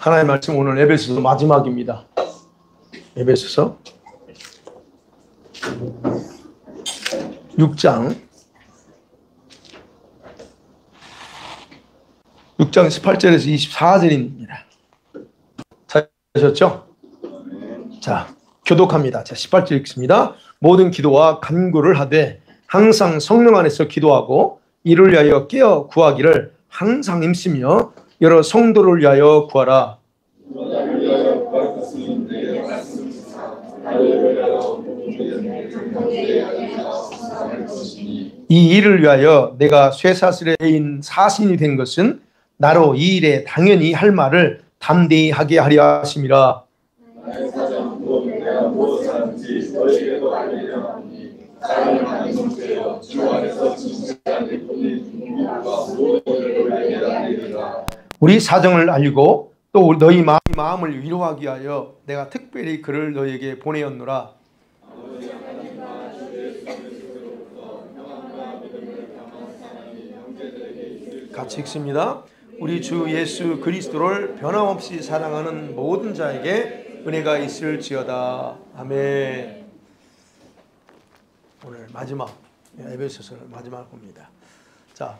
하나님의 말씀 오늘 에베소서 마지막입니다. 에베소서 6장 18절에서 24절입니다. 찾으셨죠? 자, 교독합니다. 자, 18절 읽습니다. 모든 기도와 간구를 하되 항상 성령 안에서 기도하고 이를 위하여 깨어 구하기를 항상 힘쓰며 여러 성도를 위하여 구하라. 이 일을 위하여 내가 쇠사슬에인 사신이 된 것은 나로 이 일에 당연히 할 말을 담대히 하게 하려 하심이라. 우리 사정을 알고 또 너희 마음을 위로하기 위하여 내가 특별히 그를 너희에게 보내었노라. 같이 읽습니다. 우리 주 예수 그리스도를 변함없이 사랑하는 모든 자에게 은혜가 있을지어다. 아멘. 오늘 마지막 에베소서를 마지막 봅니다. 자,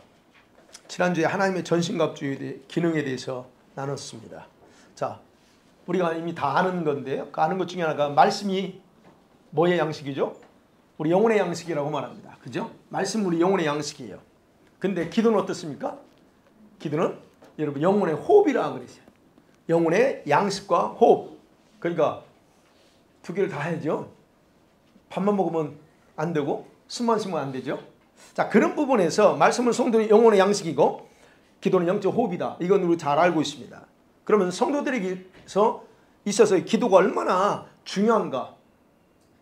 지난주에 하나님의 전신갑주의 기능에 대해서 나눴습니다. 자, 우리가 이미 다 아는 건데요. 아는 것 중에 하나가 말씀이 뭐의 양식이죠? 우리 영혼의 양식이라고 말합니다. 그죠? 말씀 우리 영혼의 양식이에요. 근데 기도는 어떻습니까? 기도는 여러분 영혼의 호흡이라고 그러죠. 영혼의 양식과 호흡. 그러니까 두 개를 다 해야죠. 밥만 먹으면 안 되고 숨만 쉬면 안 되죠. 자, 그런 부분에서 말씀은 성도의 영혼의 양식이고 기도는 영적 호흡이다. 이건 우리 잘 알고 있습니다. 그러면 성도들에게서 있어서 기도가 얼마나 중요한가?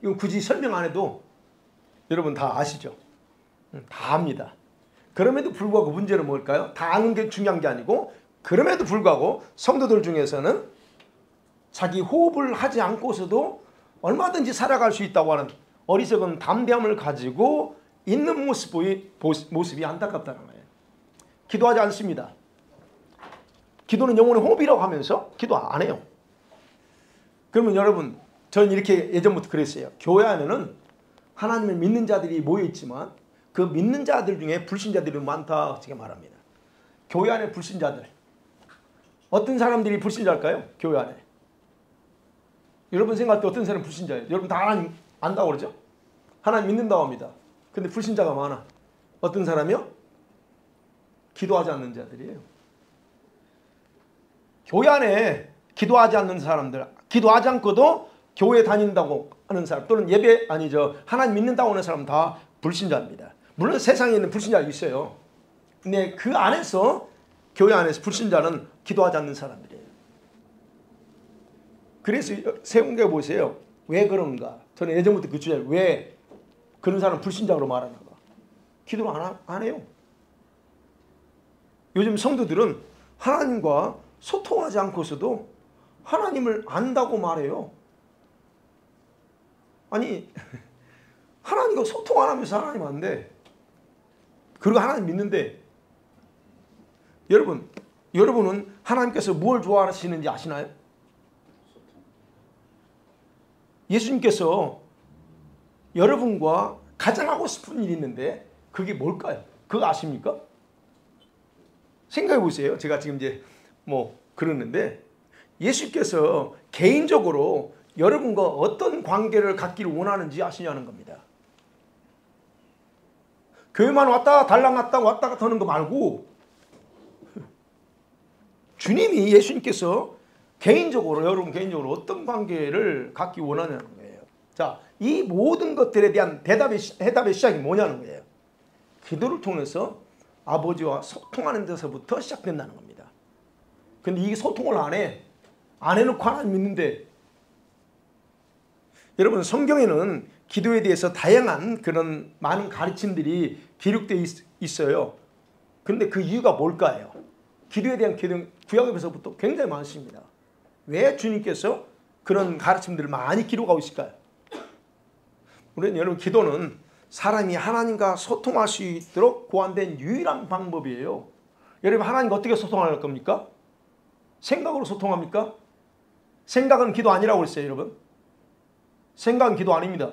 이건 굳이 설명 안 해도 여러분 다 아시죠? 다 압니다. 그럼에도 불구하고 문제는 뭘까요? 다 아는 게 중요한 게 아니고 그럼에도 불구하고 성도들 중에서는 자기 호흡을 하지 않고서도 얼마든지 살아갈 수 있다고 하는 어리석은 담대함을 가지고 있는 모습이 안타깝다는 거예요. 기도하지 않습니다. 기도는 영혼의 호흡이라고 하면서 기도 안 해요. 그러면 여러분, 저는 이렇게 예전부터 그랬어요. 교회 안에는 하나님을 믿는 자들이 모여있지만 그 믿는 자들 중에 불신자들이 많다 어떻게 말합니다. 교회 안에 불신자들. 어떤 사람들이 불신자일까요? 교회 안에. 여러분 생각할 때 어떤 사람이 불신자예요? 여러분 다 하나님 안다고 그러죠? 하나님 믿는다고 합니다. 근데 불신자가 많아. 어떤 사람이요? 기도하지 않는 자들이에요. 교회 안에 기도하지 않는 사람들, 기도하지 않고도 교회 다닌다고 하는 사람 또는 하나님 믿는다고 하는 사람 다 불신자입니다. 물론 세상에 있는 불신자가 있어요. 근데 그 안에서 교회 안에서 불신자는 기도하지 않는 사람들이에요. 그래서 세운 게 보세요. 왜 그런가? 저는 예전부터 그 주제를 왜 그런 사람 불신자로 말하는가? 기도를 안 해요. 요즘 성도들은 하나님과 소통하지 않고서도 하나님을 안다고 말해요. 아니 하나님과 소통 안 하면서 하나님 안 돼. 그리고 하나님 믿는데 여러분은 하나님께서 뭘 좋아하시는지 아시나요? 예수님께서 여러분과 가장 하고 싶은 일이 있는데 그게 뭘까요? 그거 아십니까? 생각해 보세요. 제가 지금 이제 그러는데 예수께서 개인적으로 여러분과 어떤 관계를 갖기를 원하는지 아시냐는 겁니다. 교회만 왔다 달랑 왔다 갔다 하는 거 말고 주님이 예수님께서 여러분 개인적으로 어떤 관계를 갖기 원하냐는 거예요. 자, 이 모든 것들에 대한 해답의 시작이 뭐냐는 거예요. 기도를 통해서 아버지와 소통하는 데서부터 시작된다는 겁니다. 근데 이 소통을 안 해놓고 하나님 믿는데 여러분 성경에는 기도에 대해서 다양한 그런 많은 가르침들이 기록되어 있어요. 그런데 그 이유가 뭘까요? 기도에 대한 구약에서부터 굉장히 많습니다. 왜 주님께서 그런 가르침들을 많이 기록하고 있을까요? 우리는 여러분 기도는 사람이 하나님과 소통할 수 있도록 고안된 유일한 방법이에요. 여러분 하나님과 어떻게 소통할 겁니까? 생각으로 소통합니까? 생각은 기도 아니라고 그랬어요, 여러분. 생각은 기도 아닙니다.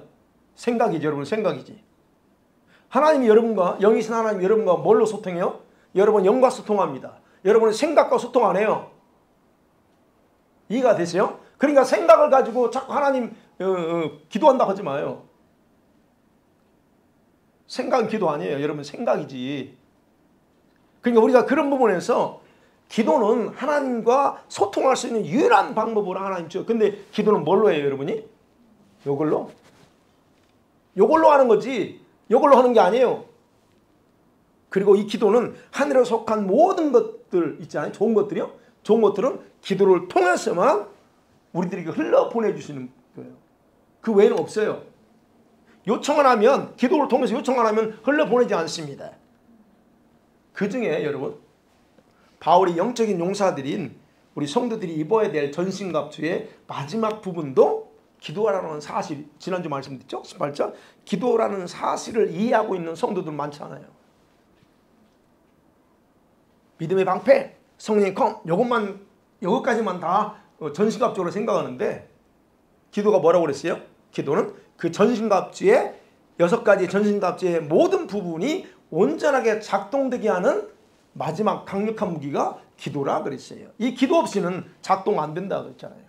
생각이죠, 여러분. 생각이지. 하나님이 여러분과, 영이신 하나님이 여러분과 뭘로 소통해요? 여러분 영과 소통합니다. 여러분은 생각과 소통 안 해요. 이해가 되세요? 그러니까 생각을 가지고 자꾸 하나님 기도한다고 하지 마요. 생각은 기도 아니에요. 여러분 생각이지. 그러니까 우리가 그런 부분에서 기도는 하나님과 소통할 수 있는 유일한 방법으로 하나님 줘. 근데 기도는 뭘로 해요, 여러분이? 요걸로? 요걸로 하는 거지. 요걸로 하는 게 아니에요. 그리고 이 기도는 하늘에 속한 모든 것들 있잖아요. 좋은 것들이요. 좋은 것들은 기도를 통해서만 우리들에게 흘러 보내주시는 거예요. 그 외에는 없어요. 요청을 하면, 기도를 통해서 요청을 하면 흘러 보내지 않습니다. 그 중에 여러분, 바울이 영적인 용사들인 우리 성도들이 입어야 될 전신갑주의 마지막 부분도 기도라는 사실, 지난주 말씀드렸죠? 18절. 기도라는 사실을 이해하고 있는 성도들 많잖아요. 믿음의 방패, 성령의 검, 요것까지만 다 전신갑주로 생각하는데, 기도가 뭐라고 그랬어요? 기도는 그 전신갑주의 6가지 전신갑주의 모든 부분이 온전하게 작동되게 하는 마지막 강력한 무기가 기도라 그랬어요. 이 기도 없이는 작동 안 된다 그랬잖아요.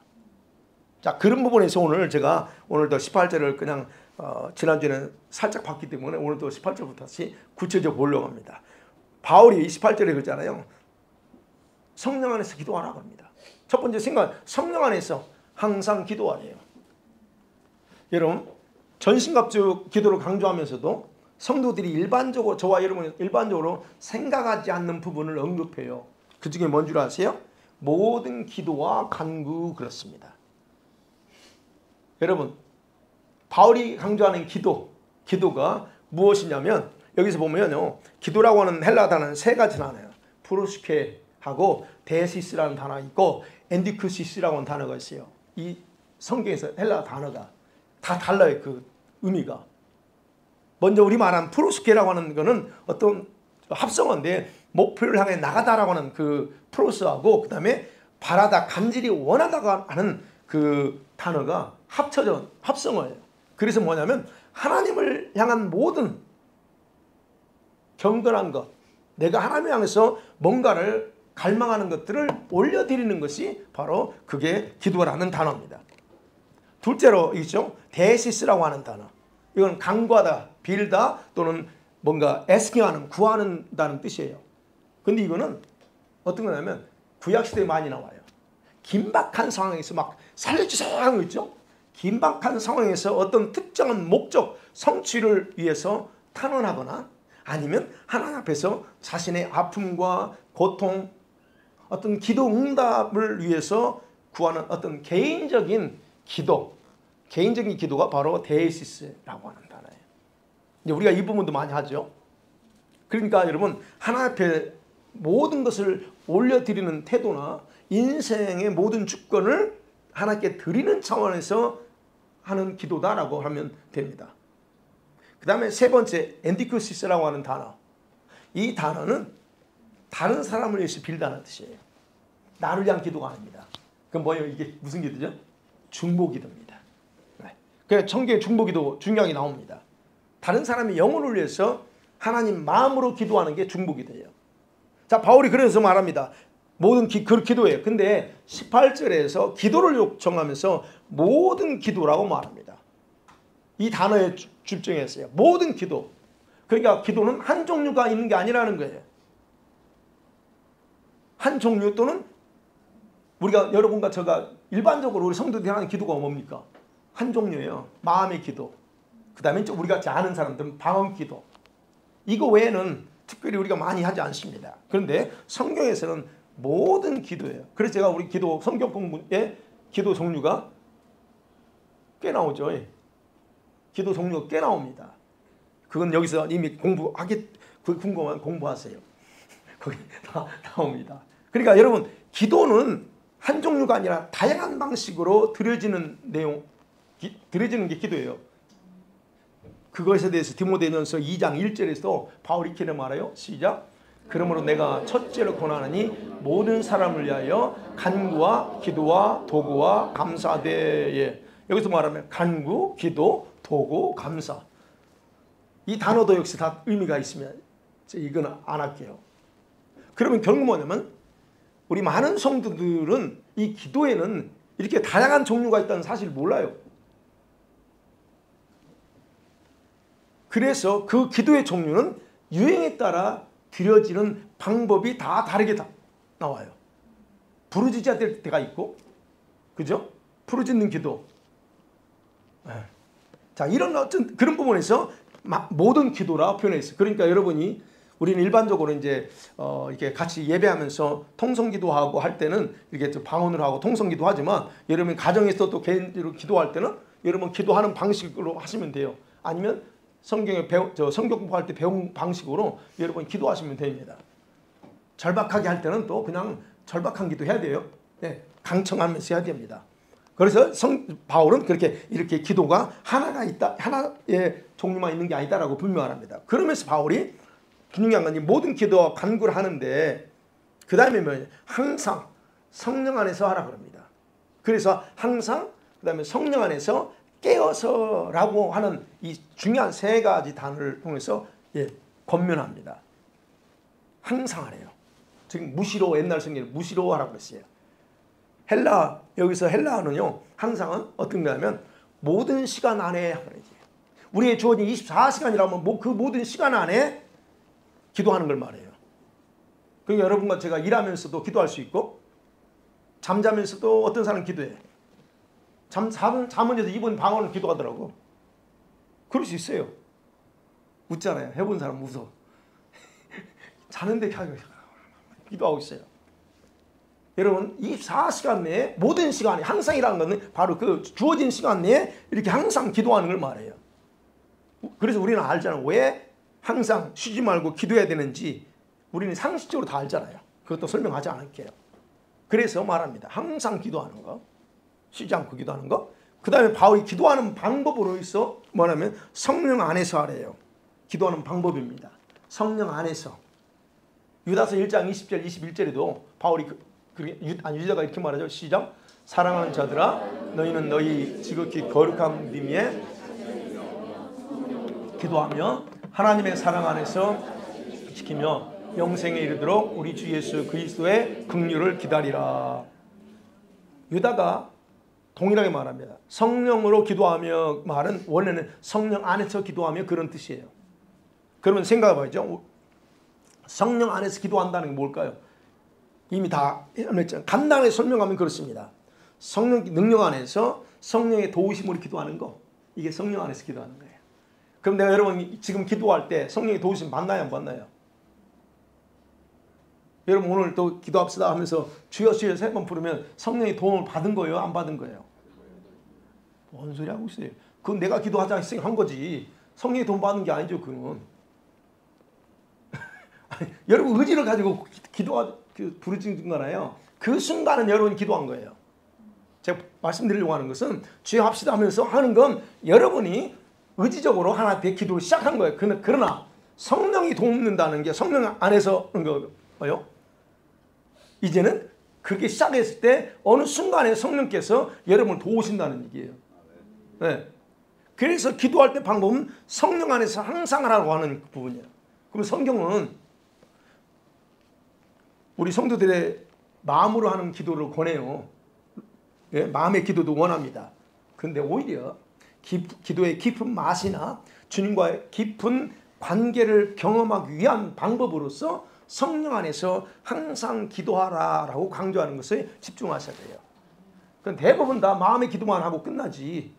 자, 그런 부분에서 오늘 제가 오늘도 18절을 그냥 지난주에는 살짝 봤기 때문에 오늘도 18절부터 다시 구체적으로 보려고 합니다. 바울이 18절에 그러잖아요. 성령 안에서 기도하라고 합니다. 첫 번째 생각, 성령 안에서 항상 기도하래요. 여러분, 전신갑주 기도를 강조하면서도 성도들이 일반적으로, 저와 여러분이 일반적으로 생각하지 않는 부분을 언급해요. 그 중에 뭔 줄 아세요? 모든 기도와 간구 그렇습니다. 여러분, 바울이 강조하는 기도가 무엇이냐면, 여기서 보면요, 기도라고 하는 헬라 단어는 3가지 단어예요. 프로스케하고 데시스라는 단어가 있고 엔디크시스라고 하는 단어가 있어요. 이 성경에서 헬라 단어가 다 달라요. 그 의미가. 먼저 우리 말한 프로스케라고 하는 거는 어떤 합성어인데, 목표를 향해 나가다라고 하는 그 프로스하고 그 다음에 바라다, 간절히 원하다가 하는 그 단어가 합쳐져 합성어예요. 그래서 뭐냐면 하나님을 향한 모든 경건한 것, 내가 하나님을 향해서 뭔가를 갈망하는 것들을 올려드리는 것이 바로 그게 기도라는 단어입니다. 둘째로 있죠. 데시스라고 하는 단어. 이건 간구하다, 빌다 또는 뭔가 애스킹하는, 구하는다는 뜻이에요. 근데 이거는 어떤 거냐면 구약시대에 많이 나와요. 긴박한 상황에서 막 살려주세요 하는 거 있죠. 긴박한 상황에서 어떤 특정한 목적, 성취를 위해서 탄원하거나 아니면 하나님 앞에서 자신의 아픔과 고통, 어떤 기도 응답을 위해서 구하는 어떤 개인적인 기도가 바로 데이시스라고 하는 단어예요. 이제 우리가 이 부분도 많이 하죠. 그러니까 여러분, 하나님 앞에 모든 것을 올려드리는 태도나 인생의 모든 주권을 하나님께 드리는 차원에서 하는 기도다라고 하면 됩니다. 그 다음에 세 번째, 엔디크시스라고 하는 단어. 이 단어는 다른 사람을 위해서 빌다는 뜻이에요. 나를 위한 기도가 아닙니다. 그럼 뭐예요? 이게 무슨 기도죠? 중보기도입니다. 그래서 청교의 중보기도 중요하게 나옵니다. 다른 사람의 영혼을 위해서 하나님 마음으로 기도하는 게 중보기도예요. 자, 바울이 그래서 말합니다. 모든 기도예요. 근데 18절에서 기도를 요청하면서 모든 기도라고 말합니다. 이 단어에 집중했어요. 모든 기도. 그러니까 기도는 한 종류가 있는 게 아니라는 거예요. 한 종류 또는 우리가 여러분과 제가 일반적으로 우리 성도들이 하는 기도가 뭡니까? 한 종류예요. 마음의 기도. 그 다음에 우리가 아는 사람들은 방언 기도. 이거 외에는 특별히 우리가 많이 하지 않습니다. 그런데 성경에서는 모든 기도예요. 그래서 제가 우리 기도 성경 공부에 기도 종류가 꽤 나오죠. 기도 종류가 꽤 나옵니다. 그건 여기서 이미 궁금하면 공부하세요. 거기 다 나옵니다. 그러니까 여러분, 기도는 한 종류가 아니라 다양한 방식으로 드려지는 드려지는 게 기도예요. 그것에 대해서 디모데전서 2장 1절에서 바울이 이렇게 말해요. 시작. 그러므로 내가 첫째로 권하노니 모든 사람을 위하여 간구와 기도와 도구와 감사되에. 여기서 말하면 간구, 기도, 도구, 감사. 이 단어도 역시 다 의미가 있으면 이건 안 할게요. 그러면 결국 뭐냐면 우리 많은 성도들은 이 기도에는 이렇게 다양한 종류가 있다는 사실을 몰라요. 그래서 그 기도의 종류는 유행에 따라 드려지는 방법이 다 다르게 나와요. 부르짖어야 될 때가 있고, 그죠? 부르짖는 기도. 자, 이런 어떤 그런 부분에서 모든 기도라 표현했어요. 그러니까 여러분이 우리는 일반적으로 이제 이렇게 같이 예배하면서 통성기도하고 할 때는 이렇게 좀 방언을 하고 통성기도 하지만 여러분 가정에서 또 개인적으로 기도할 때는 여러분 기도하는 방식으로 하시면 돼요. 아니면 성경 공부할 때 배운 방식으로 여러분 기도하시면 됩니다. 절박하게 할 때는 또 그냥 절박한 기도 해야 돼요. 네, 강청하면서 해야 됩니다. 그래서 바울은 그렇게 이렇게 기도가 하나가 있다, 하나의 종류만 있는 게 아니다라고 분명합니다. 그러면서 바울이 중요한 건 모든 기도와 간구를 하는데 그 다음에 뭐예요? 항상 성령 안에서 하라 그럽니다. 그래서 항상 그 다음에 성령 안에서 깨어서라고 하는 이 중요한 세 가지 단어를 통해서 권면합니다. 항상 하래요. 지금 무시로 옛날 성경에 무시로 하라고 했어요. 여기서 헬라어는요, 항상은 어떤 거냐면 모든 시간 안에 하라지. 우리의 주어진 24시간이라면 그 모든 시간 안에 기도하는 걸 말해요. 그러니까 여러분과 제가 일하면서도 기도할 수 있고 잠자면서도 어떤 사람은 기도해. 잠은 자서 이번 방언을 기도하더라고. 그럴 수 있어요. 웃잖아요. 해본 사람 웃어. 자는데 기도하고 있어요. 여러분 24시간 내에 모든 시간에 항상이라는 것은 바로 그 주어진 시간 내에 이렇게 항상 기도하는 걸 말해요. 그래서 우리는 알잖아요. 왜 항상 쉬지 말고 기도해야 되는지 우리는 상식적으로 다 알잖아요. 그것도 설명하지 않을게요. 그래서 말합니다. 항상 기도하는 거, 쉬지 않고 기도하는 거. 그 다음에 바울이 기도하는 방법으로 있어 뭐냐면 성령 안에서 하래요. 기도하는 방법입니다. 성령 안에서. 유다서 1장 20절 21절에도 바울이 유다가 이렇게 말하죠. 시작. 사랑하는 자들아 너희는 너희 지극히 거룩한 믿음에 기도하며 하나님의 사랑 안에서 지키며 영생에 이르도록 우리 주 예수 그리스도의 긍휼을 기다리라. 유다가 동일하게 말합니다. 성령으로 기도하며 말은 원래는 성령 안에서 기도하며 그런 뜻이에요. 그러면 생각해봐야죠. 성령 안에서 기도한다는 게 뭘까요? 이미 다 했잖아요. 간단하게 설명하면 그렇습니다. 성령 능력 안에서 성령의 도우심으로 기도하는 거. 이게 성령 안에서 기도하는 거예요. 그럼 내가 여러분 지금 기도할 때 성령의 도우심 받나요? 안 받나요? 여러분 오늘 또 기도합시다 하면서 주여 주여 3번 부르면 성령의 도움을 받은 거예요? 안 받은 거예요? 뭔 소리 하고 있어요? 그건 내가 기도하자 했으니 한 거지. 성령의 도움 받는 게 아니죠. 그건. 아니, 여러분 의지를 가지고 부르짖은 거잖아요. 그 순간은 여러분이 기도한 거예요. 제가 말씀드리려고 하는 것은 주여 합시다 하면서 하는 건 여러분이 의지적으로 하나님께 기도를 시작한 거예요. 그러나 성령이 돕는다는 게 성령 안에서 하는 거예요. 이제는 그렇게 시작했을 때 어느 순간에 성령께서 여러분을 도우신다는 얘기예요. 네. 그래서 기도할 때 방법은 성령 안에서 항상 하라고 하는 부분이에요. 그럼 성경은 우리 성도들의 마음으로 하는 기도를 권해요. 네? 마음의 기도도 원합니다. 그런데 오히려 기도의 깊은 맛이나 주님과의 깊은 관계를 경험하기 위한 방법으로서 성령 안에서 항상 기도하라라고 강조하는 것에 집중하셔야 돼요. 그건 대부분 다 마음의 기도만 하고 끝나지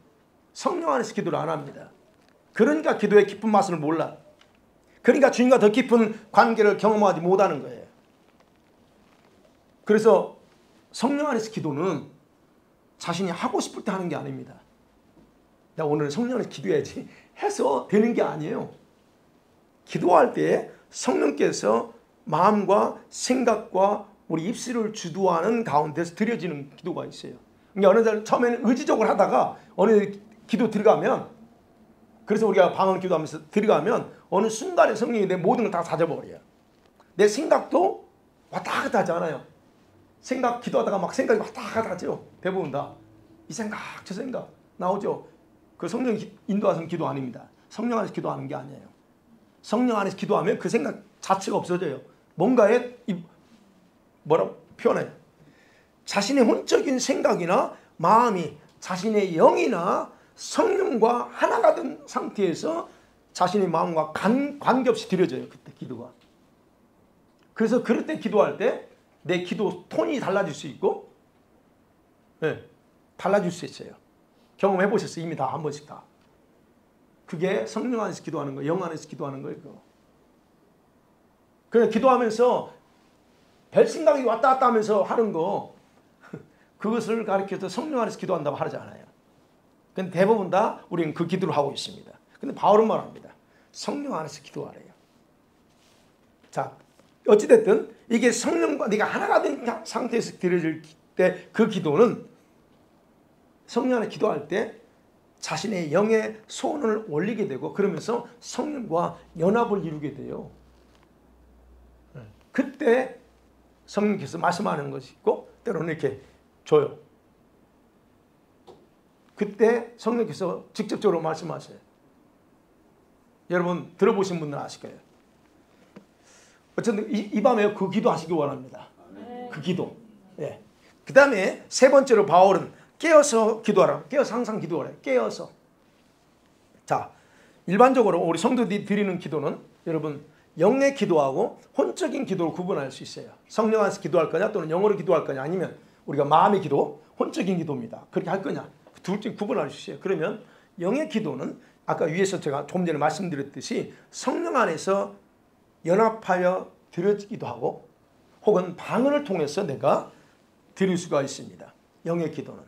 성령 안에서 기도를 안 합니다. 그러니까 기도의 깊은 맛을 몰라. 그러니까 주님과 더 깊은 관계를 경험하지 못하는 거예요. 그래서 성령 안에서 기도는 자신이 하고 싶을 때 하는 게 아닙니다. 야 오늘 성령 안에서 기도해야지 해서 되는 게 아니에요. 기도할 때 성령께서 마음과 생각과 우리 입술을 주도하는 가운데서 드려지는 기도가 있어요. 그러니까 어느 날 처음에는 의지적으로 하다가 어느 기도 들어가면 그래서 우리가 방언 기도하면서 들어가면 어느 순간에 성령이 내 모든 걸 다 사져버려요. 내 생각도 왔다 갔다 하지 않아요. 생각 기도하다가 막 생각이 왔다 갔다 하죠. 대부분 다. 이 생각 저 생각 나오죠. 그 성령 인도하신 기도 아닙니다. 성령 안에서 기도하는 게 아니에요. 성령 안에서 기도하면 그 생각 자체가 없어져요. 뭔가에 뭐라고 표현해요. 자신의 혼적인 생각이나 마음이 자신의 영이나 성령과 하나가 된 상태에서 자신의 마음과 관계없이 드려져요. 그때 기도가. 그래서 그럴 때 기도할 때 내 기도 톤이 달라질 수 있고, 네, 달라질 수 있어요. 경험해 보셨어요? 이미 다 한 번씩 다. 그게 성령 안에서 기도하는 거예요. 영 안에서 기도하는 거예요. 그냥 기도하면서 별 생각이 왔다 갔다 하면서 하는 거, 그것을 가르쳐서 성령 안에서 기도한다고 하지 않아요. 근데 대부분 다 우리는 그 기도를 하고 있습니다. 근데 바울은 말합니다. 성령 안에서 기도하래요. 자, 어찌됐든 이게 성령과 네가 하나가 된 상태에서 드려질 때 그 기도는 성령 안에 기도할 때 자신의 영의 소원을 올리게 되고 그러면서 성령과 연합을 이루게 돼요. 그때 성령께서 말씀하는 것이 있고 때로는 이렇게 줘요. 그때 성령께서 직접적으로 말씀하세요. 여러분 들어보신 분들은 아실 거예요. 어쨌든 이 밤에 그 기도 하시기 원합니다. 그 기도. 예. 그 다음에 세 번째로 바울은 깨어서 기도하라. 깨어서 항상 기도하라. 깨어서. 자, 일반적으로 우리 성도들이 드리는 기도는 여러분 영의 기도하고 혼적인 기도를 구분할 수 있어요. 성령 안에서 기도할 거냐 또는 영어로 기도할 거냐 아니면 우리가 마음의 기도, 혼적인 기도입니다. 그렇게 할 거냐. 둘 중 구분할 수 있어요. 그러면 영의 기도는 아까 위에서 제가 좀 전에 말씀드렸듯이 성령 안에서 연합하여 드려지기도 하고 혹은 방언을 통해서 내가 드릴 수가 있습니다. 영의 기도는.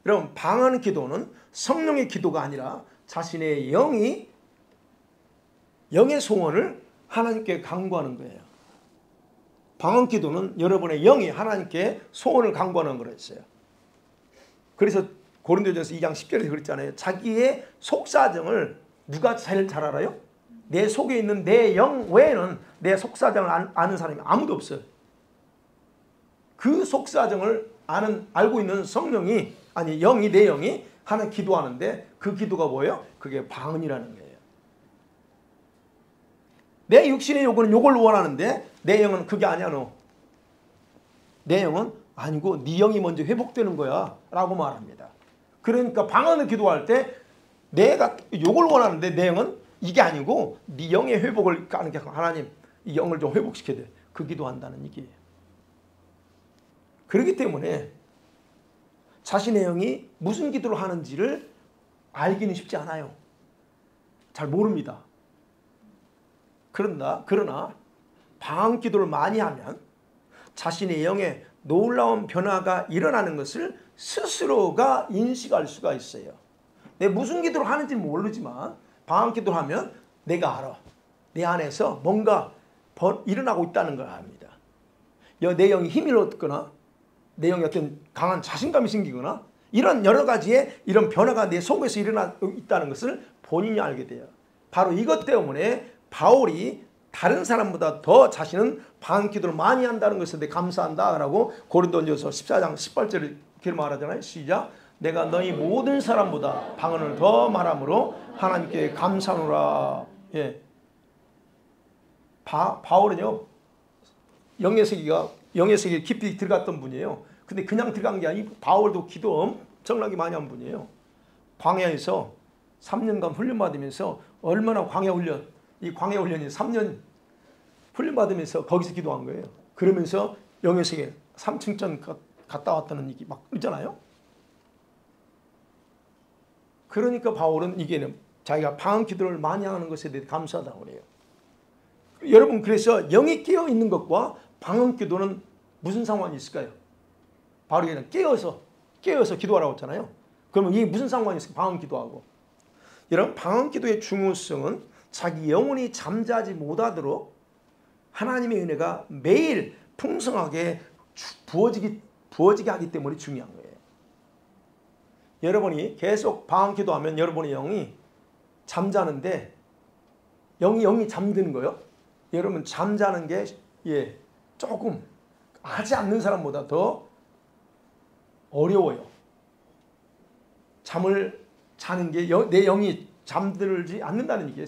여러분 방언 기도는 성령의 기도가 아니라 자신의 영의 소원을 하나님께 간구하는 거예요. 방언 기도는 여러분의 영이 하나님께 소원을 간구하는 거랬어요. 그래서 고린도전서 2장 10절에서 그랬잖아요. 자기의 속사정을 누가 제일 잘 알아요? 내 속에 있는 내 영 외에는 내 속사정을 아는 사람이 아무도 없어요. 그 속사정을 알고 있는 성령이 아니 영이 내 영이 하나 기도하는데 그 기도가 뭐예요? 그게 방언이라는 거예요. 내 육신의 요구는 요걸 원하는데 내 영은 그게 아니야 너. 내 영은 아니고 네 영이 먼저 회복되는 거야 라고 말합니다. 그러니까 방언을 기도할 때 내가 요걸 원하는데 내 영은 이게 아니고 네 영의 회복을 하는 게 하나님 이 영을 좀 회복시켜야 돼. 그 기도한다는 얘기예요. 그렇기 때문에 자신의 영이 무슨 기도를 하는지를 알기는 쉽지 않아요. 잘 모릅니다. 그러나 방언 기도를 많이 하면 자신의 영에 놀라운 변화가 일어나는 것을 스스로가 인식할 수가 있어요. 내가 무슨 기도를 하는지는 모르지만 방언 기도를 하면 내가 알아. 내 안에서 뭔가 일어나고 있다는 걸 압니다. 내 영이 힘을 얻거나 내 영에 어떤 강한 자신감이 생기거나 이런 여러 가지의 이런 변화가 내 속에서 일어나고 있다는 것을 본인이 알게 돼요. 바로 이것 때문에 바울이 다른 사람보다 더 자신은 방언 기도를 많이 한다는 것에 대해 감사한다라고 고린도전서 14장 18절에 이렇게 말하잖아요. 시작. 내가 너희 모든 사람보다 방언을 더 말함으로 하나님께 감사하노라. 예. 바울은요 영의 세계에 깊이 들어갔던 분이에요. 근데 그냥 들어간 게 아니고 바울도 기도 엄청나게 많이 한 분이에요. 광야에서 3년간 훈련받으면서 얼마나 광야 훈련, 이 광야 훈련이 3년 훈련받으면서 거기서 기도한 거예요. 그러면서 영의 세계 3층전 갔다 왔다는 얘기 막 있잖아요. 그러니까 바울은 이게 자기가 방언 기도를 많이 하는 것에 대해 감사하다고 그래요. 여러분 그래서 영이 깨어 있는 것과 방언 기도는 무슨 상관이 있을까요? 바로 그냥 깨어서 기도하라고 했잖아요. 그러면 이게 무슨 상관이 있을까요? 방언 기도하고. 여러분 방언 기도의 중요성은 자기 영혼이 잠자지 못하도록 하나님의 은혜가 매일 풍성하게 부어지게 하기 때문에 중요한 거예요. 여러분이 계속 방언 기도하면 여러분의 영이 잠자는데 영이 잠드는 거예요. 여러분 잠자는 게 조금 하지 않는 사람보다 더 어려워요. 잠을 자는 게 내 영이 잠들지 않는다는 얘기예요.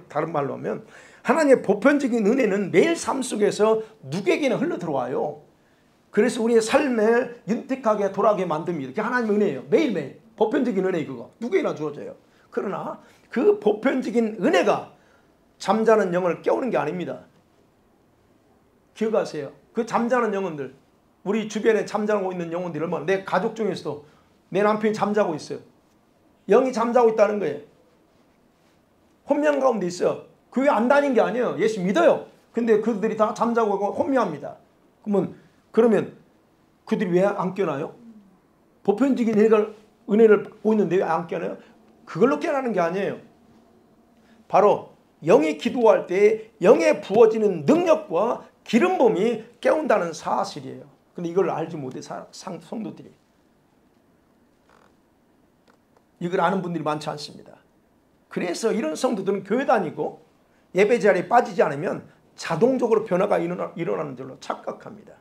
다른 말로 하면 하나님의 보편적인 은혜는 매일 삶 속에서 누구에게나 흘러들어와요. 그래서 우리의 삶을 윤택하게 돌아가게 만듭니다. 그게 하나님의 은혜예요. 매일매일 보편적인 은혜 그거 누구에게나 주어져요. 그러나 그 보편적인 은혜가 잠자는 영을 깨우는 게 아닙니다. 기억하세요. 그 잠자는 영혼들, 우리 주변에 잠자고 있는 영혼들이 얼마나, 내 가족 중에서도 내 남편이 잠자고 있어요. 영이 잠자고 있다는 거예요. 혼미한 가운데 있어요. 교회 안 다닌 게 아니에요. 예수 믿어요. 근데 그들이 다 잠자고 있고 혼미합니다. 그러면 그들이 왜 안 깨어나요? 보편적인 은혜를 받고 있는데 왜 안 깨어나요? 그걸로 깨어나는 게 아니에요. 바로 영이 기도할 때 영에 부어지는 능력과 기름 부음이 깨운다는 사실이에요. 근데 이걸 알지 못해 성도들이. 이걸 아는 분들이 많지 않습니다. 그래서 이런 성도들은 교회 다니고 예배 자리에 빠지지 않으면 자동적으로 변화가 일어나는 줄로 착각합니다.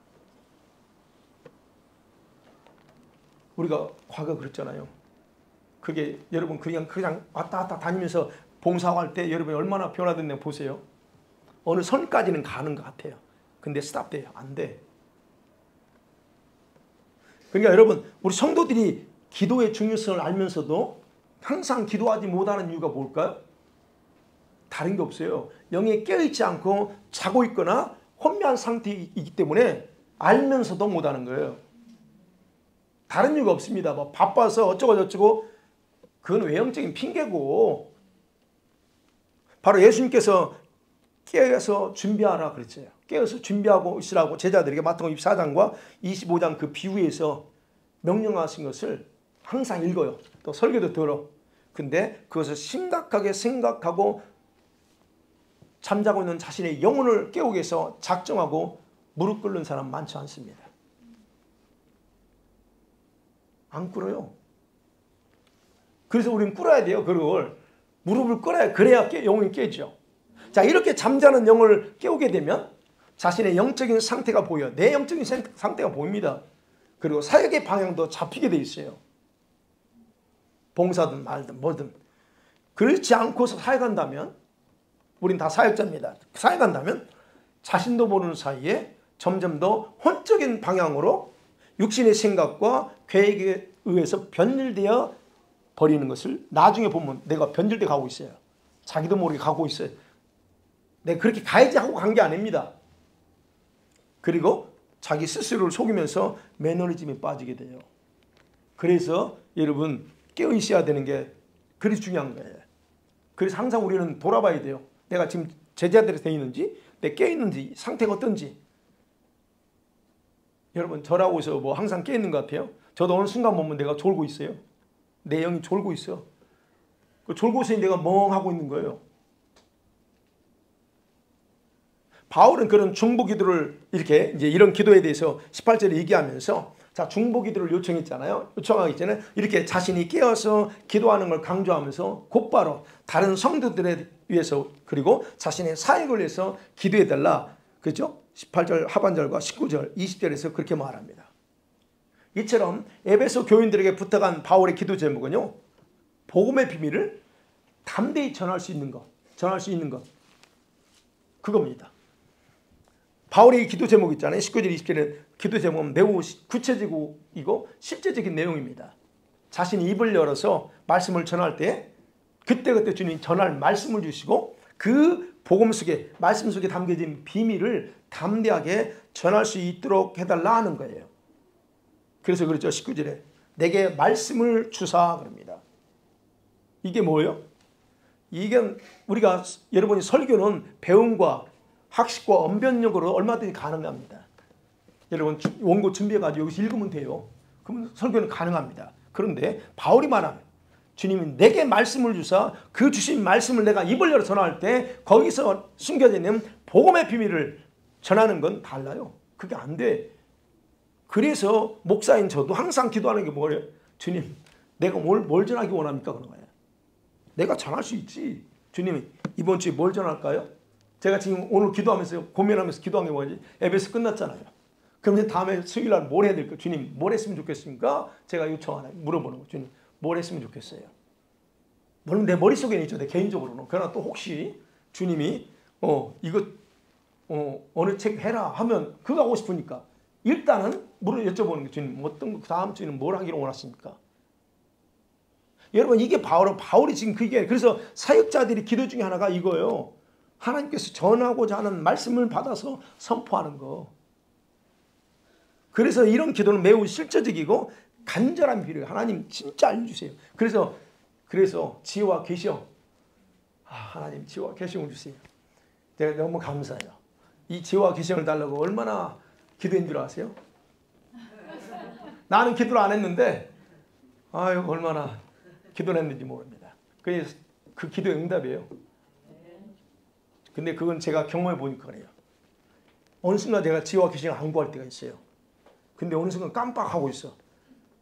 우리가 과거 그랬잖아요. 그게 여러분 그냥 왔다 갔다 다니면서 봉사할 때 여러분이 얼마나 변화됐냐 보세요. 어느 선까지는 가는 것 같아요. 근데 스탑돼요. 안 돼. 그러니까 여러분 우리 성도들이 기도의 중요성을 알면서도 항상 기도하지 못하는 이유가 뭘까요? 다른 게 없어요. 영에 깨어있지 않고 자고 있거나 혼미한 상태이기 때문에 알면서도 못하는 거예요. 다른 이유가 없습니다. 뭐 바빠서 어쩌고 저쩌고 그건 외형적인 핑계고 바로 예수님께서 깨어서 준비하라 그랬어요. 깨어서 준비하고 있으라고 제자들에게 마태복음 24장과 25장 그 비유에서 명령하신 것을 항상 읽어요. 또 설교도 들어. 근데 그것을 심각하게 생각하고 잠자고 있는 자신의 영혼을 깨우기 위해서 작정하고 무릎 꿇는 사람 많지 않습니다. 안 꿇어요. 그래서 우리는 꿇어야 돼요. 그걸 무릎을 꿇어야 그래야 영혼이 깨죠. 자, 이렇게 잠자는 영을 깨우게 되면 자신의 영적인 상태가 보여. 내 영적인 상태가 보입니다. 그리고 사역의 방향도 잡히게 돼 있어요. 봉사든 말든 뭐든. 그렇지 않고서 사역한다면 우린 다 사역자입니다. 사역한다면 자신도 모르는 사이에 점점 더 혼적인 방향으로 육신의 생각과 계획에 의해서 변질되어 버리는 것을 나중에 보면 내가 변질돼 가고 있어요. 자기도 모르게 가고 있어요. 내가 그렇게 가야지 하고 간 게 아닙니다. 그리고 자기 스스로를 속이면서 매너리즘에 빠지게 돼요. 그래서 여러분 깨어 있어야 되는 게 그리 중요한 거예요. 그래서 항상 우리는 돌아봐야 돼요. 내가 지금 제자들이 되어 있는지, 내 깨어 있는지, 상태가 어떤지. 여러분 저라고 해서 뭐 항상 깨어 있는 것 같아요. 저도 어느 순간 보면 내가 졸고 있어요. 내 영이 졸고 있어. 그 졸고 있으니 내가 멍하고 있는 거예요. 바울은 그런 중보 기도를 이렇게 이제 이런 기도에 대해서 18절에 얘기하면서 자, 중보 기도를 요청했잖아요. 요청하기 전에 이렇게 자신이 깨어서 기도하는 걸 강조하면서 곧바로 다른 성도들에 위해서 그리고 자신의 사역을 위해서 기도해 달라. 그렇죠? 18절 하반절과 19절, 20절에서 그렇게 말합니다. 이처럼 에베소 교인들에게 부탁한 바울의 기도 제목은요. 복음의 비밀을 담대히 전할 수 있는 것. 그겁니다. 바울의 기도 제목 있잖아요. 19절, 20절에 기도 제목은 매우 구체적이고 실제적인 내용입니다. 자신이 입을 열어서 말씀을 전할 때 그때그때 주님 전할 말씀을 주시고 그 복음 속에 말씀 속에 담겨진 비밀을 담대하게 전할 수 있도록 해달라 하는 거예요. 그래서 그렇죠. 19절에 내게 말씀을 주사 그럽니다. 이게 뭐예요? 이게 우리가 여러분이 설교는 배움과 학식과 언변력으로 얼마든지 가능합니다. 여러분 원고 준비해가지고 여기서 읽으면 돼요. 그러면 설교는 가능합니다. 그런데 바울이 말하는 주님이 내게 말씀을 주사 그 주신 말씀을 내가 입을 열어 전할 때 거기서 숨겨져 있는 복음의 비밀을 전하는 건 달라요. 그게 안 돼. 그래서 목사인 저도 항상 기도하는 게 뭐예요? 주님 내가 뭘 전하기 원합니까? 그런 거예요. 내가 전할 수 있지. 주님이 이번 주에 뭘 전할까요? 제가 지금 오늘 기도하면서 고민하면서 기도한 게 뭐지? 에베소 끝났잖아요. 그럼 이제 다음에 수요일 날 뭘 해야 될까? 주님 뭘 했으면 좋겠습니까? 제가 요청 하나 물어보는 거. 주님 뭘 했으면 좋겠어요? 물론 내 머릿속에는 있죠. 내 개인적으로는. 그러나 또 혹시 주님이 이거 어느 책 해라 하면 그거 하고 싶으니까 일단은 여쭤보는 게 주님 어떤 다음 주에는 뭘 하기를 원하십니까? 여러분 이게 바울이 지금 그게 그래서 사역자들이 기도 중에 하나가 이거예요. 하나님께서 전하고자 하는 말씀을 받아서 선포하는 거. 그래서 이런 기도는 매우 실제적이고 간절한 필요해요. 하나님 진짜 알려주세요. 그래서 지혜와 계시형. 하나님 지혜와 계시형을 주세요. 제가 너무 감사해요. 이 지혜와 계시형을 달라고 얼마나 기도한 줄 아세요? 나는 기도를 안 했는데 얼마나 기도를 했는지 모릅니다. 그래서 그 기도의 응답이에요. 근데 그건 제가 경험해 보니까 그래요. 어느 순간 제가 지혜와 계시형을 안 구할 때가 있어요. 근데 어느 순간 깜빡하고 있어.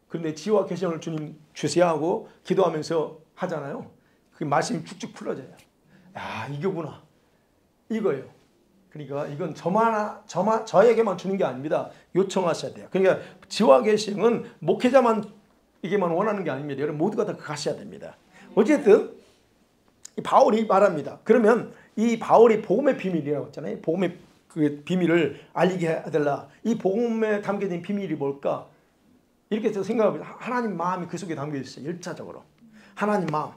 근데 지혜와 계시형을 주님 주세요 하고 기도하면서 하잖아요. 그 말씀이 쭉쭉 풀어져요. 이거구나. 이거예요. 그러니까 이건 저에게만 주는 게 아닙니다. 요청하셔야 돼요. 그러니까 지혜와 계시형은 목회자만에게만 원하는 게 아닙니다. 여러분 모두가 다 가셔야 됩니다. 어쨌든 바울이 말합니다. 그러면 이 바울이 복음의 비밀이라고 했잖아요. 복음의 그 비밀을 알리게 해달라. 이 복음에 담겨진 비밀이 뭘까? 이렇게 해서 생각하면 하나님 마음이 그 속에 담겨 있어요. 1차적으로. 하나님 마음.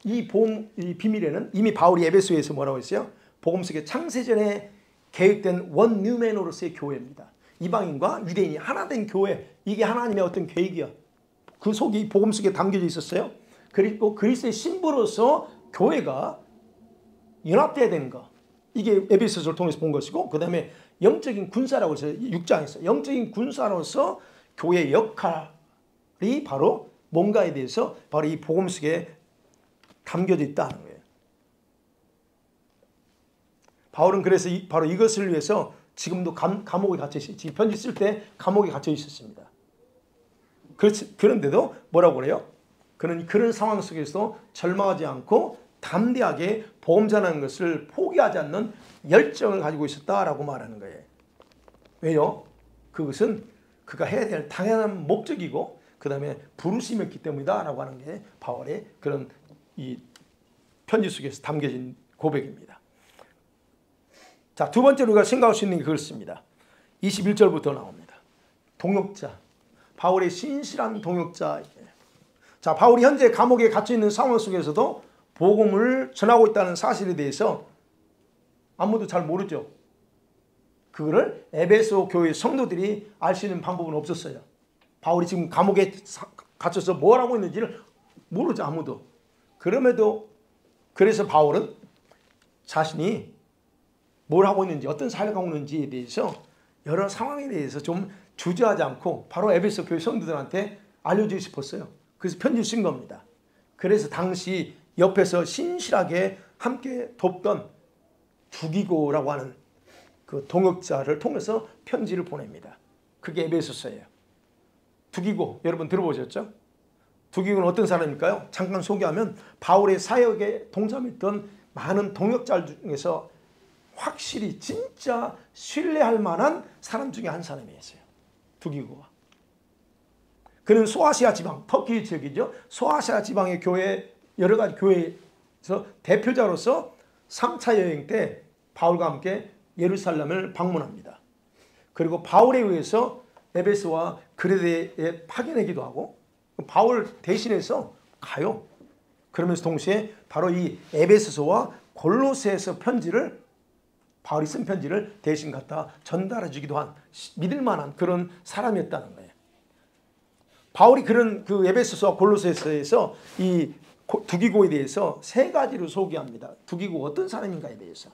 이 비밀에는 이미 바울이 에베소에서 뭐라고 했어요? 복음 속에 창세전에 계획된 원 뉴맨으로서의 교회입니다. 이방인과 유대인이 하나 된 교회. 이게 하나님의 어떤 계획이야. 그 속이 복음 속에 담겨져 있었어요. 그리고 그리스도의 신부로서 교회가 연합돼야 되는 거. 이게 에베소서를 통해서 본 것이고 그 다음에 영적인 군사라고 해서 6장에서 영적인 군사로서 교회의 역할이 바로 뭔가에 대해서 바로 이 복음 속에 담겨져 있다는 거예요. 바울은 그래서 바로 이것을 위해서 지금도 감옥에 갇혀 있어요. 지금 편지 쓸 때 감옥에 갇혀 있었습니다. 그런데도 뭐라고 그래요? 그는 그런 상황 속에서 절망하지 않고 담대하게 복음 전하는 것을 포기하지 않는 열정을 가지고 있었다라고 말하는 거예요. 왜요? 그것은 그가 해야 될 당연한 목적이고 그 다음에 부르심이었기 때문이다 라고 하는 게 바울의 그런 이 편지 속에서 담겨진 고백입니다. 자, 두 번째로 우리가 생각할 수 있는 게 그렇습니다. 21절부터 나옵니다. 동역자. 바울의 신실한 동역자이에요. 자, 바울이 현재 감옥에 갇혀 있는 상황 속에서도 복음을 전하고 있다는 사실에 대해서 아무도 잘 모르죠. 그거를 에베소 교회 성도들이 알 수 있는 방법은 없었어요. 바울이 지금 감옥에 갇혀서 뭘 하고 있는지를 모르죠. 아무도. 그래서 바울은 자신이 뭘 하고 있는지 어떤 사역을 하고 있는지에 대해서 여러 상황에 대해서 좀 주저하지 않고 바로 에베소 교회 성도들한테 알려주고 싶었어요. 그래서 편지를 쓴 겁니다. 그래서 당시 옆에서 신실하게 함께 돕던 두기고라고 하는 그 동역자를 통해서 편지를 보냅니다. 그게 에베소서예요. 두기고 여러분 들어보셨죠? 두기고는 어떤 사람일까요? 잠깐 소개하면 바울의 사역에 동참했던 많은 동역자 중에서 확실히 진짜 신뢰할 만한 사람 중에 한 사람이었어요. 두기고가. 그는 소아시아 지방, 터키 지역이죠. 소아시아 지방의 교회, 여러 가지 교회에서 대표자로서 3차 여행 때 바울과 함께 예루살렘을 방문합니다. 그리고 바울에 의해서 에베소와 그레데에 파견하기도 하고 바울 대신해서 가요. 그러면서 동시에 바로 이 에베소서와 골로새서 편지를 바울이 쓴 편지를 대신 갖다 전달해 주기도 한 믿을 만한 그런 사람이었다는 거예요. 바울이 그런 그 에베소서와 골로새서에서 이 두기고에 대해서 세 가지로 소개합니다. 두기고 어떤 사람인가에 대해서.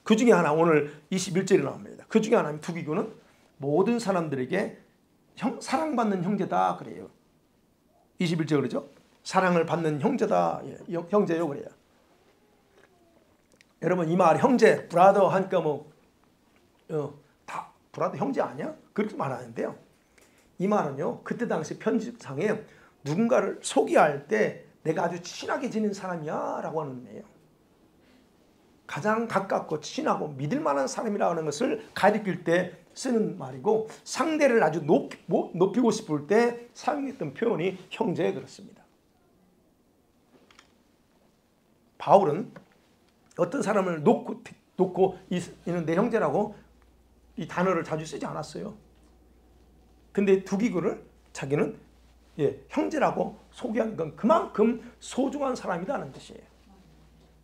그 중에 하나 오늘 21절에 나옵니다. 그 중에 하나는 두기고는 모든 사람들에게 사랑받는 형제다 그래요. 21절 그러죠. 사랑을 받는 형제다. 형제요 그래요. 여러분 이 말 형제, 브라더 하니까 다 브라더 형제 아니야? 그렇게 말하는데요. 이 말은요. 그때 당시 편집상에 누군가를 소개할 때 내가 아주 친하게 지낸 사람이야 라고 하는 의미예요. 가장 가깝고 친하고 믿을 만한 사람이라는 것을 가리킬 때 쓰는 말이고, 상대를 아주 높이고 싶을 때 사용했던 표현이 형제, 그렇습니다. 바울은 어떤 사람을 놓고 이는 내 형제라고 이 단어를 자주 쓰지 않았어요. 근데 두기고를 자기는 형제라고 소개한 건 그만큼 소중한 사람이라는 뜻이에요.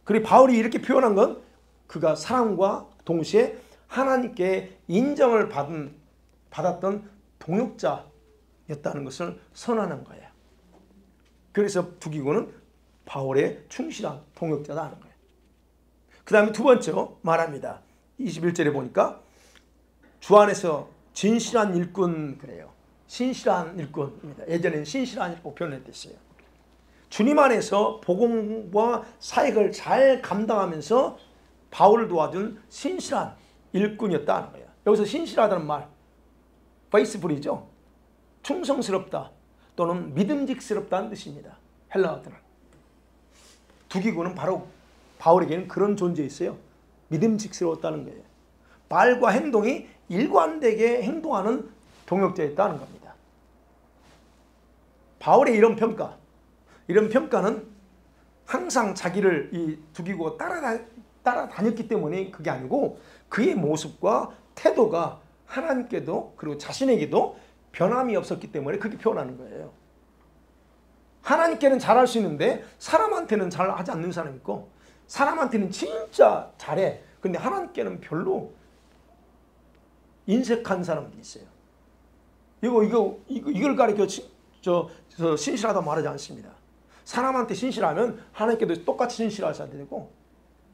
그리고 바울이 이렇게 표현한 건 그가 사랑과 동시에 하나님께 인정을 받았던 동역자였다는 것을 선언하는 거예요. 그래서 두기고는 바울의 충실한 동역자다는 거예요. 그 다음에 두 번째로 말합니다. 21절에 보니까 주 안에서 진실한 일꾼, 그래요. 신실한 일꾼입니다. 예전에는 신실한 일꾼 표현했댔어요. 주님 안에서 복음과 사역을 잘 감당하면서 바울을 도와준 신실한 일꾼이었다는 거예요. 여기서 신실하다는 말, faithful이죠. 충성스럽다 또는 믿음직스럽다는 뜻입니다. 헬라어들은. 두기고는 바로 바울에게는 그런 존재였어요. 믿음직스러웠다는 거예요. 말과 행동이 일관되게 행동하는 동역자였다는 겁니다. 바울의 이런 평가는 항상 자기를 이 두기고가 따라다녔기 때문에 그게 아니고 그의 모습과 태도가 하나님께도 그리고 자신에게도 변함이 없었기 때문에 그렇게 표현하는 거예요. 하나님께는 잘할 수 있는데 사람한테는 잘하지 않는 사람이 있고, 사람한테는 진짜 잘해. 근데 하나님께는 별로 인색한 사람들이 있어요. 이걸 가리켜 신실하다 말하지 않습니다. 사람한테 신실하면 하나님께도 똑같이 신실하셔야 되고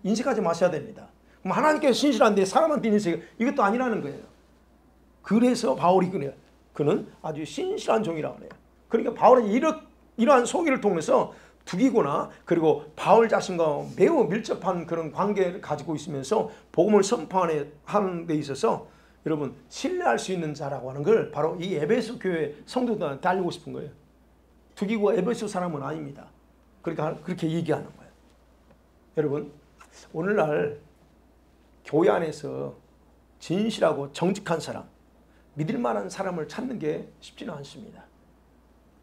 인색하지 마셔야 됩니다. 그럼 하나님께서 신실한데 사람한테 인색, 이것도 아니라는 거예요. 그래서 바울이 그는 아주 신실한 종이라고 해요. 그러니까 바울은 이러한 소개를 통해서 두기고나 그리고 바울 자신과 매우 밀접한 그런 관계를 가지고 있으면서 복음을 선포하는 데 있어서 여러분 신뢰할 수 있는 자라고 하는 걸 바로 이 에베소 교회 성도들한테 알리고 싶은 거예요. 두기고가 에베소 사람은 아닙니다. 그러니까 그렇게 얘기하는 거예요. 여러분 오늘날 교회 안에서 진실하고 정직한 사람, 믿을 만한 사람을 찾는 게 쉽지는 않습니다.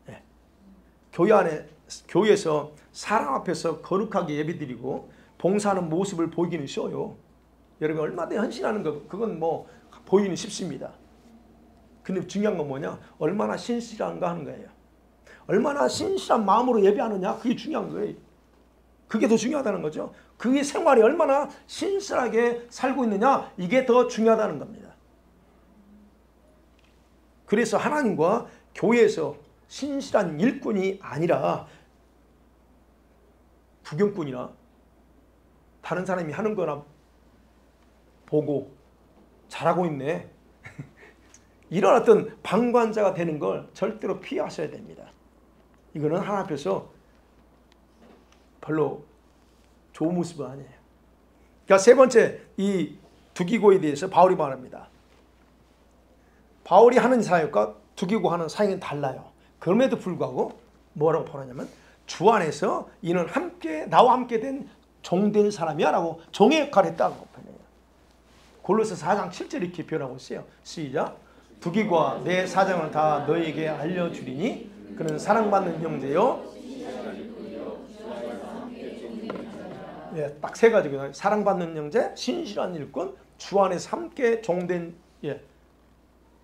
네. 교회에서 사람 앞에서 거룩하게 예배드리고 봉사하는 모습을 보이기는 쉬워요. 여러분 얼마나 헌신하는 거 그건 뭐 보이기는 쉽습니다. 근데 중요한 건 뭐냐? 얼마나 신실한가 하는 거예요. 얼마나 신실한 마음으로 예배하느냐, 그게 중요한 거예요. 그게 더 중요하다는 거죠. 그의 생활이 얼마나 신실하게 살고 있느냐, 이게 더 중요하다는 겁니다. 그래서 하나님과 교회에서 신실한 일꾼이 아니라 구경꾼이나 다른 사람이 하는 거나 보고 잘하고 있네, 이런 어떤 방관자가 되는 걸 절대로 피하셔야 됩니다. 이거는 하나님 앞에서 별로 좋은 모습은 아니에요. 그러니까 세 번째, 이 두기고에 대해서 바울이 말합니다. 바울이 하는 사역과 두기고 하는 사역은 달라요. 그럼에도 불구하고 뭐라고 표현하냐면 주 안에서 이는 나와 함께 된 종된 사람이야 라고 종의 역할을 했다고 표현해요. 골로새 4장 7절 이렇게 표현하고 있어요. 시작. 두기고와 내 사정을 다 너에게 알려주리니 그는 사랑받는 형제요. 예, 딱 세 가지고요. 사랑받는 형제, 신실한 일꾼, 주 안에서 함께 종된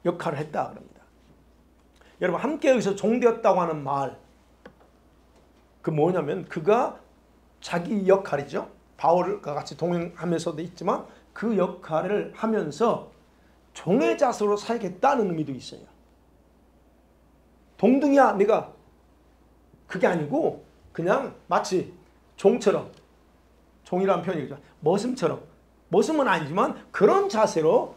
역할을 했다 그럽니다. 여러분 함께 여기서 종되었다고 하는 말, 그 뭐냐면 그가 자기 역할이죠. 바울과 같이 동행하면서도 있지만 그 역할을 하면서 종의 자세로 살겠다는 의미도 있어요. 동등이야 내가, 그게 아니고 그냥 마치 종처럼, 종이라는 표현이죠. 머슴처럼, 머슴은 아니지만 그런 자세로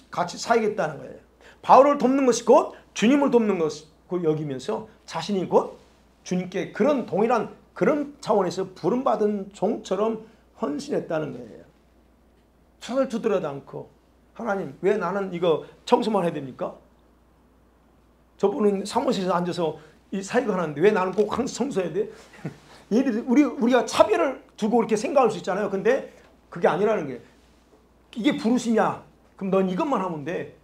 같이 살겠다는 거예요. 바울을 돕는 것이 곧 주님을 돕는 것을 여기면서 자신이 곧 주님께 그런 동일한 그런 차원에서 부름받은 종처럼 헌신했다는 거예요. 손을 두드려도 않고, 하나님 왜 나는 이거 청소만 해야 됩니까? 저분은 사무실에서 앉아서 이 사역을 하는데 왜 나는 꼭 항상 청소해야 돼? 우리가 차별을 두고 이렇게 생각할 수 있잖아요. 근데 그게 아니라는 게 이게 부르심이야. 그럼 넌 이것만 하면 돼.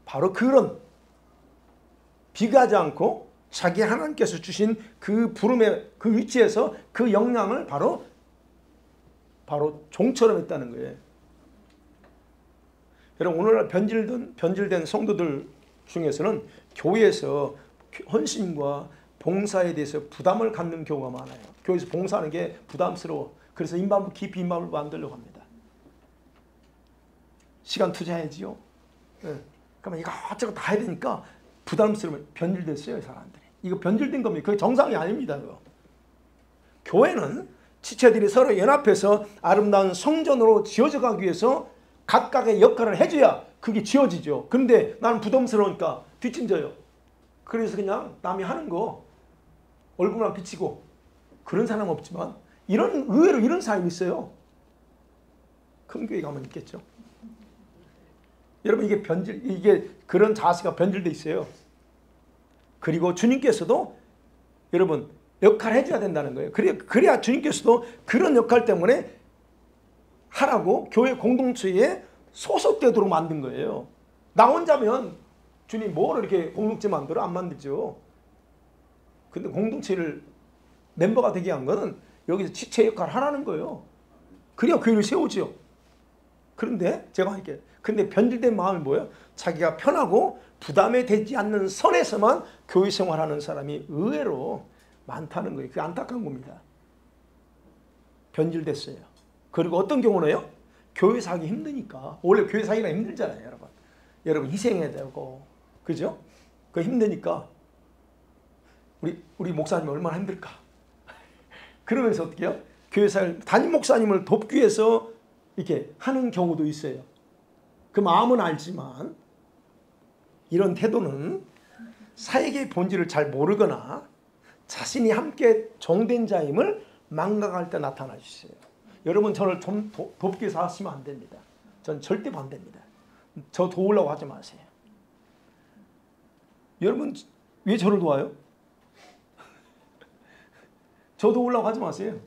바로 그런 비교하지 않고 자기 하나님께서 주신 그 부름의 그 위치에서 그 역량을 바로 종처럼 했다는 거예요. 여러분 오늘날 변질된 성도들 중에서는 교회에서 헌신과 봉사에 대해서 부담을 갖는 경우가 많아요. 교회에서 봉사하는 게 부담스러워. 그래서 임반부 깊이 임반부 만들려고 합니다. 시간 투자해야지요. 네. 그러면 이것저것 다 해야 되니까 부담스러우면 변질됐어요, 사람들이. 이거 변질된 겁니다. 그게 정상이 아닙니다. 그거. 교회는 지체들이 서로 연합해서 아름다운 성전으로 지어져 가기 위해서 각각의 역할을 해줘야 그게 지어지죠. 그런데 나는 부담스러우니까 뒷짐져요. 그래서 그냥 남이 하는 거 얼굴만 비치고 그런 사람 없지만 의외로 이런 사람이 있어요. 큰 교회 가면 있겠죠. 여러분 이게 그런 자세가 변질돼 있어요. 그리고 주님께서도 여러분 역할을 해줘야 된다는 거예요. 그래야 주님께서도 그런 역할 때문에 하라고 교회 공동체에 소속되도록 만든 거예요. 나 혼자면 주님 뭐를 이렇게 공동체 만들어? 안 만들죠. 근데 공동체를 멤버가 되게 한 거는 여기서 지체 역할을 하라는 거예요. 그래야 교회를 세우죠. 그런데 제가 이렇게 근데 변질된 마음이 뭐예요? 자기가 편하고 부담이 되지 않는 선에서만 교회 생활하는 사람이 의외로 많다는 거예요. 그게 안타까운 겁니다. 변질됐어요. 그리고 어떤 경우는요? 교회 사기 힘드니까. 원래 교회 사기가 힘들잖아요, 여러분. 여러분 희생해야 되고, 그죠? 그 힘드니까 우리 목사님 얼마나 힘들까? 그러면서 어떻게 해요? 교회 사기 담임 목사님을 돕기 위해서 이렇게 하는 경우도 있어요. 그 마음은 알지만 이런 태도는 사역의 본질을 잘 모르거나 자신이 함께 종된 자임을 망각할 때 나타날 수 있어요. 여러분 저를 좀 돕기 위해서 하시면 안 됩니다. 전 절대 반대입니다. 저 도우려고 하지 마세요. 여러분 왜 저를 도와요? 저 도우려고 하지 마세요.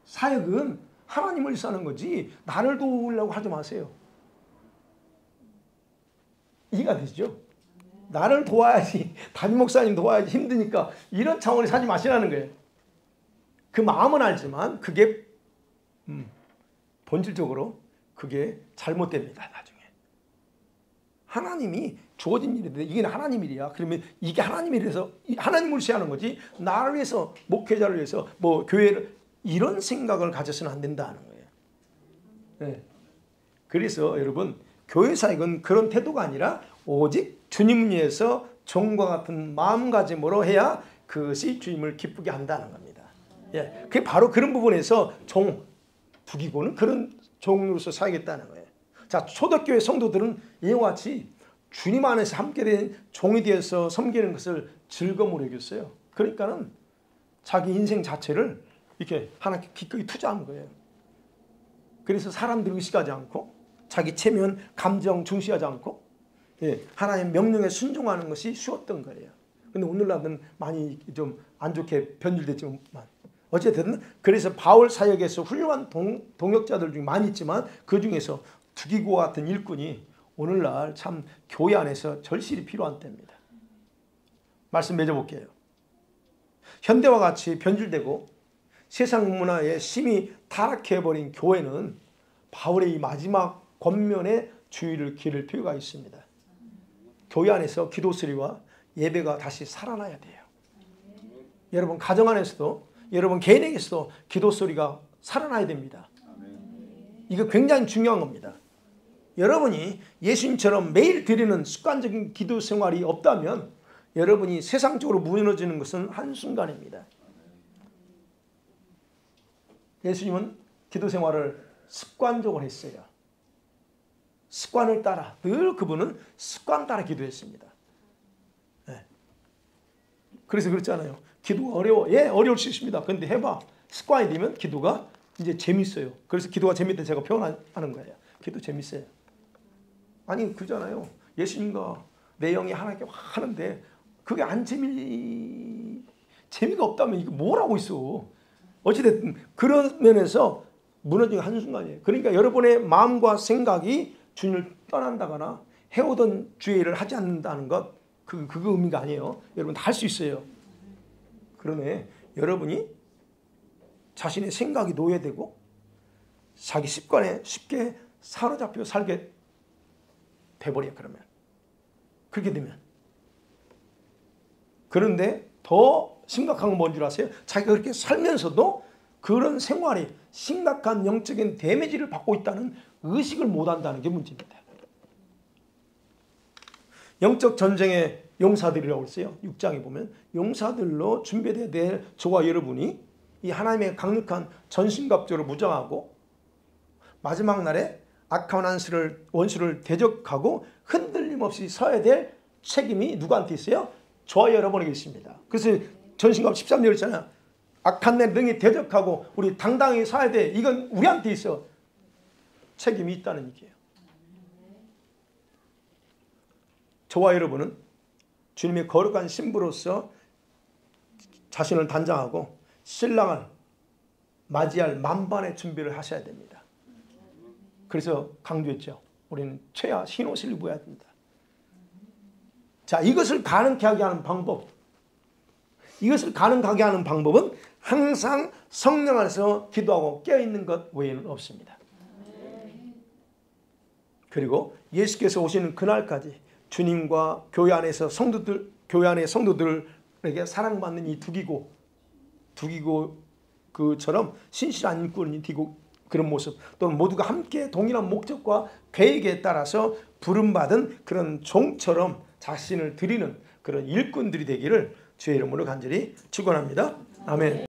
사역은 하나님을 위해서 하는 거지 나를 도우려고 하지 마세요. 이해가 되시죠? 나를 도와야지 담임 목사님 도와야지 힘드니까 이런 차원에서 하지 마시라는 거예요. 그 마음은 알지만 그게 본질적으로 그게 잘못됩니다. 나중에 하나님이 주어진 일인데 이게 하나님 일이야. 그러면 이게 하나님 일이라서 하나님을 위해서 거지 나를 위해서 목회자를 위해서 뭐 교회를 이런 생각을 가져서는 안 된다는 거예요. 네. 그래서 여러분 교회 사역은 그런 태도가 아니라 오직 주님을 위해서 종과 같은 마음가짐으로 해야 그것이 주님을 기쁘게 한다는 겁니다. 예, 그게 바로 그런 부분에서 부기고는 그런 종으로서 사역했다는 거예요. 자, 초대교회 성도들은 이와 같이 주님 안에서 함께 된 종이 되어서 섬기는 것을 즐거움으로 여겼어요. 그러니까는 자기 인생 자체를 이렇게 하나님께 기꺼이 투자한 거예요. 그래서 사람들 의식하지 않고 자기 체면, 감정 중시하지 않고 하나님의 명령에 순종하는 것이 쉬웠던 거예요. 근데 오늘날은 많이 좀 안 좋게 변질됐지만 어쨌든 그래서 바울 사역에서 훌륭한 동역자들 중에 많이 있지만 그 중에서 두기고와 같은 일꾼이 오늘날 참 교회 안에서 절실히 필요한 때입니다. 말씀 맺어볼게요. 현대와 같이 변질되고 세상 문화에 심히 타락해버린 교회는 바울의 이 마지막 권면에 주의를 기울일 필요가 있습니다. 교회 안에서 기도 소리와 예배가 다시 살아나야 돼요. 여러분 가정 안에서도 여러분 개인에게서도 기도 소리가 살아나야 됩니다. 이거 굉장히 중요한 겁니다. 여러분이 예수님처럼 매일 드리는 습관적인 기도 생활이 없다면 여러분이 세상적으로 무너지는 것은 한순간입니다. 예수님은 기도 생활을 습관적으로 했어요. 습관을 따라 늘 그분은 습관 따라 기도했습니다. 네. 그래서 그렇잖아요. 기도가 어려워. 예, 어려울 수 있습니다. 근데 해봐. 습관이 되면 기도가 이제 재밌어요. 그래서 기도가 재밌다 제가 표현하는 거예요. 기도 재밌어요. 아니 그잖아요. 예수님과 내 영이 하나님께 하는데 그게 안 재미가 없다면 이거 뭘 하고 있어. 어찌됐든 그런 면에서 무너지는 한순간이에요. 그러니까 여러분의 마음과 생각이 주님을 떠난다거나 해오던 주의 일을 하지 않는다는 것, 그거 의미가 아니에요. 여러분 다 할 수 있어요. 그러네 여러분이 자신의 생각이 노예되고 자기 습관에 쉽게 사로잡혀 살게 돼버려. 그러면 그렇게 되면, 그런데 더 심각한 건 뭔 줄 아세요? 자기가 그렇게 살면서도 그런 생활이 심각한 영적인 데미지를 받고 있다는 의식을 못한다는 게 문제입니다. 영적 전쟁의 용사들이라고 했어요. 6장에 보면 용사들로 준비되어야 될 저와 여러분이 이 하나님의 강력한 전신갑주로 무장하고 마지막 날에 악한 원수를 대적하고 흔들림 없이 서야 될 책임이 누구한테 있어요? 저와 여러분에게 있습니다. 그래서 전신갑 13절 있잖아요. 악한 내 능히 대적하고 우리 당당히 서야 돼. 이건 우리한테 있어. 책임이 있다는 얘기예요. 저와 여러분은 주님의 거룩한 신부로서 자신을 단장하고 신랑을 맞이할 만반의 준비를 하셔야 됩니다. 그래서 강조했죠. 우리는 최하 흰옷을 입어야 된다. 자, 이것을 가능하게 하는 방법, 이것을 가능하게 하는 방법은 항상 성령 안에서 기도하고 깨어있는 것 외에는 없습니다. 그리고 예수께서 오시는 그날까지 주님과 교회 안의 성도들에게 사랑받는 이 두기고처럼 신실한 일꾼이 되고 그런 모습, 또는 모두가 함께 동일한 목적과 계획에 따라서 부름받은 그런 종처럼 자신을 드리는 그런 일꾼들이 되기를 주의 이름으로 간절히 축원합니다. 아멘.